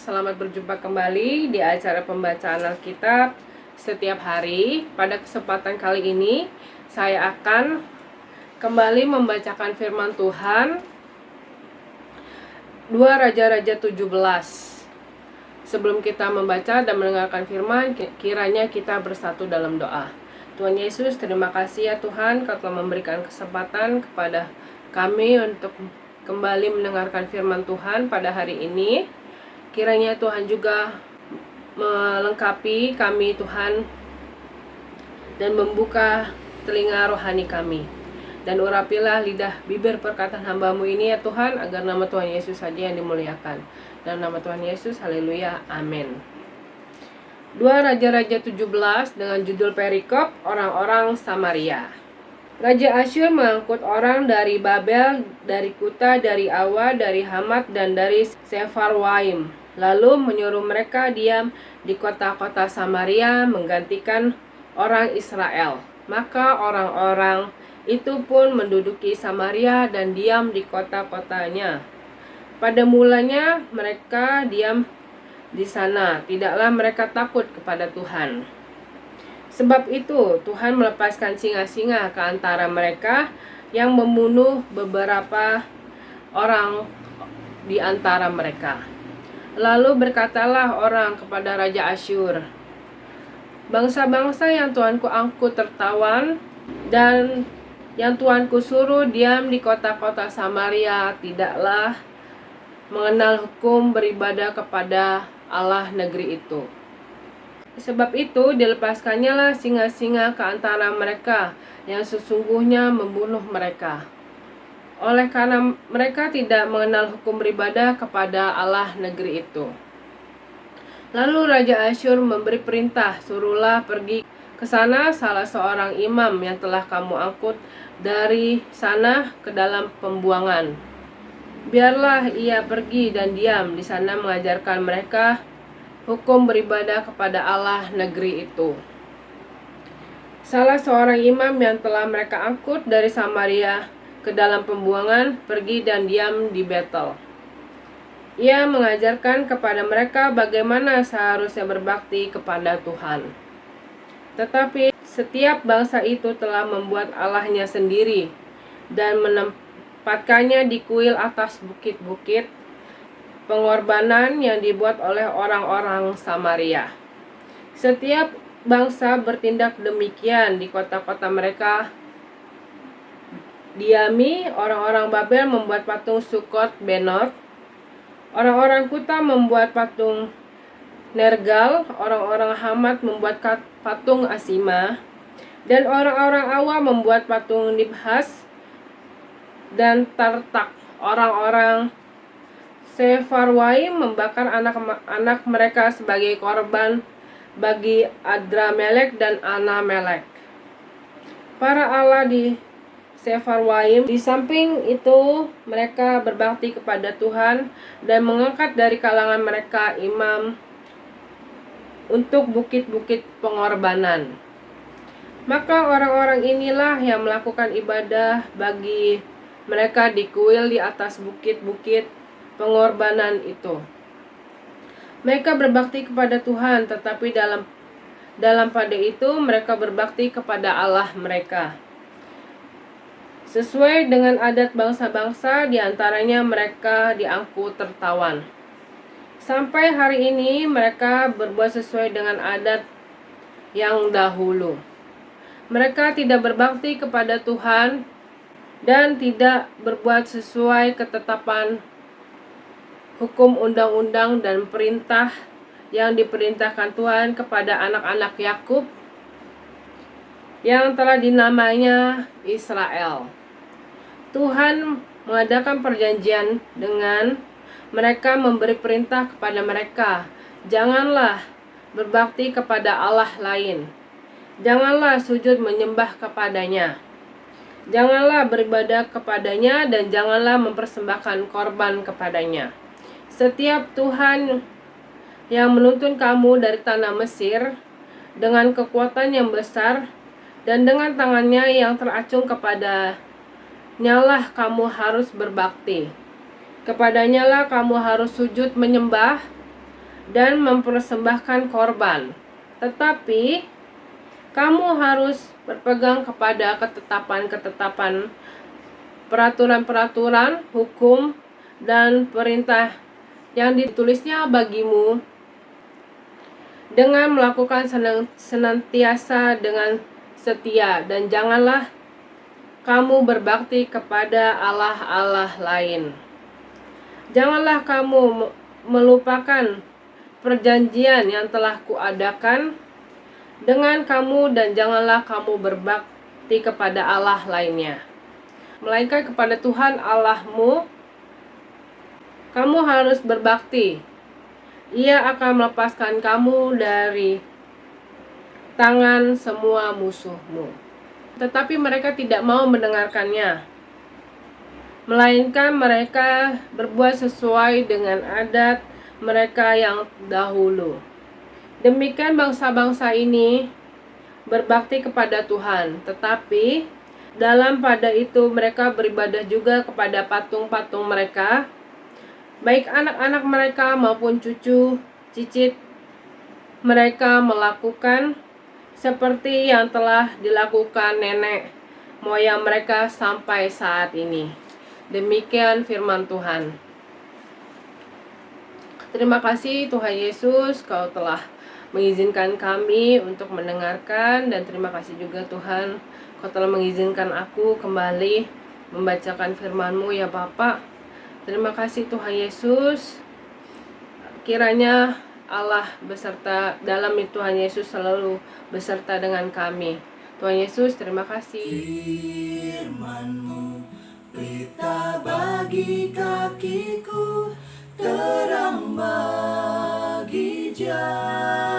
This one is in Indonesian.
selamat berjumpa kembali di acara pembacaan Alkitab setiap hari. Pada kesempatan kali ini, saya akan kembali membacakan firman Tuhan 2 Raja-Raja 17. Sebelum kita membaca dan mendengarkan firman, kiranya kita bersatu dalam doa. Tuhan Yesus, terima kasih ya Tuhan, Kau telah memberikan kesempatan kepada kami untuk kembali mendengarkan firman Tuhan pada hari ini. Kiranya Tuhan juga melengkapi kami Tuhan dan membuka telinga rohani kami. Dan urapilah lidah bibir perkataan hamba-Mu ini ya Tuhan, agar nama Tuhan Yesus saja yang dimuliakan. Dalam nama Tuhan Yesus, haleluya, amin. 2 Raja-Raja 17 dengan judul perikop orang-orang Samaria. Raja Asyur mengangkut orang dari Babel, dari Kuta, dari Awa, dari Hamat, dan dari Sefarwaim. Lalu menyuruh mereka diam di kota-kota Samaria menggantikan orang Israel. Maka orang-orang itu pun menduduki Samaria dan diam di kota-kotanya. Pada mulanya mereka diam di sana, tidaklah mereka takut kepada Tuhan. Sebab itu Tuhan melepaskan singa-singa ke antara mereka yang membunuh beberapa orang di antara mereka. Lalu berkatalah orang kepada Raja Asyur, bangsa-bangsa yang Tuanku angkut tertawan dan yang Tuanku suruh diam di kota-kota Samaria tidaklah mengenal hukum beribadah kepada Allah negeri itu. Sebab itu dilepaskannya lah singa-singa ke antara mereka yang sesungguhnya membunuh mereka. Oleh karena mereka tidak mengenal hukum beribadah kepada Allah negeri itu. Lalu Raja Asyur memberi perintah, suruhlah pergi ke sana salah seorang imam yang telah kamu angkut dari sana ke dalam pembuangan. Biarlah ia pergi dan diam di sana mengajarkan mereka hukum beribadah kepada Allah negeri itu. Salah seorang imam yang telah mereka angkut dari Samaria ke dalam pembuangan pergi dan diam di Betel. Ia mengajarkan kepada mereka bagaimana seharusnya berbakti kepada Tuhan. Tetapi setiap bangsa itu telah membuat Allahnya sendiri dan menempatkannya di kuil atas bukit-bukit pengorbanan yang dibuat oleh orang-orang Samaria. Setiap bangsa bertindak demikian di kota-kota mereka. Diami, orang-orang Babel membuat patung Sukot Benot, orang-orang Kuta membuat patung Nergal, orang-orang Hamat membuat patung Asima, dan orang-orang Awa membuat patung Nibhas dan Tartak. Orang-orang Sefarwaim membakar anak-anak mereka sebagai korban bagi Adramelek dan Anamelek, para Allah di Sefarwaim. Di samping itu mereka berbakti kepada Tuhan dan mengangkat dari kalangan mereka imam untuk bukit-bukit pengorbanan. Maka orang-orang inilah yang melakukan ibadah bagi mereka di kuil di atas bukit-bukit pengorbanan itu. Mereka berbakti kepada Tuhan, tetapi dalam pada itu mereka berbakti kepada Allah mereka. Sesuai dengan adat bangsa-bangsa, diantaranya mereka diangkut tertawan. Sampai hari ini mereka berbuat sesuai dengan adat yang dahulu. Mereka tidak berbakti kepada Tuhan dan tidak berbuat sesuai ketetapan hukum undang-undang dan perintah yang diperintahkan Tuhan kepada anak-anak Yakub yang telah dinamainya Israel. Tuhan mengadakan perjanjian dengan mereka, memberi perintah kepada mereka, janganlah berbakti kepada Allah lain, janganlah sujud menyembah kepadanya, janganlah beribadah kepadanya, dan janganlah mempersembahkan korban kepadanya. Setiap Tuhan yang menuntun kamu dari tanah Mesir dengan kekuatan yang besar dan dengan tangannya yang teracung kepada nyalah kamu harus berbakti. Kepadanya lah kamu harus sujud menyembah dan mempersembahkan korban. Tetapi kamu harus berpegang kepada ketetapan-ketetapan, peraturan-peraturan, hukum, dan perintah yang ditulisnya bagimu dengan melakukan senantiasa dengan setia, dan janganlah kamu berbakti kepada Allah-Allah lain. Janganlah kamu melupakan perjanjian yang telah kuadakan dengan kamu, dan janganlah kamu berbakti kepada Allah lainnya, melainkan kepada Tuhan Allahmu kamu harus berbakti. Ia akan melepaskan kamu dari tangan semua musuhmu. Tetapi mereka tidak mau mendengarkannya, melainkan mereka berbuat sesuai dengan adat mereka yang dahulu. Demikian bangsa-bangsa ini berbakti kepada Tuhan, tetapi dalam pada itu mereka beribadah juga kepada patung-patung mereka, baik anak-anak mereka maupun cucu cicit mereka melakukan seperti yang telah dilakukan nenek moyang mereka sampai saat ini. Demikian firman Tuhan. Terima kasih Tuhan Yesus, Kau telah mengizinkan kami untuk mendengarkan, dan terima kasih juga Tuhan, Kau telah mengizinkan aku kembali membacakan firman-Mu ya Bapak. Terima kasih Tuhan Yesus. Kiranya Allah beserta dalam Tuhan Yesus selalu beserta dengan kami. Tuhan Yesus, terima kasih. Firman-Mu pelita bagi kakiku, terang bagi jalan.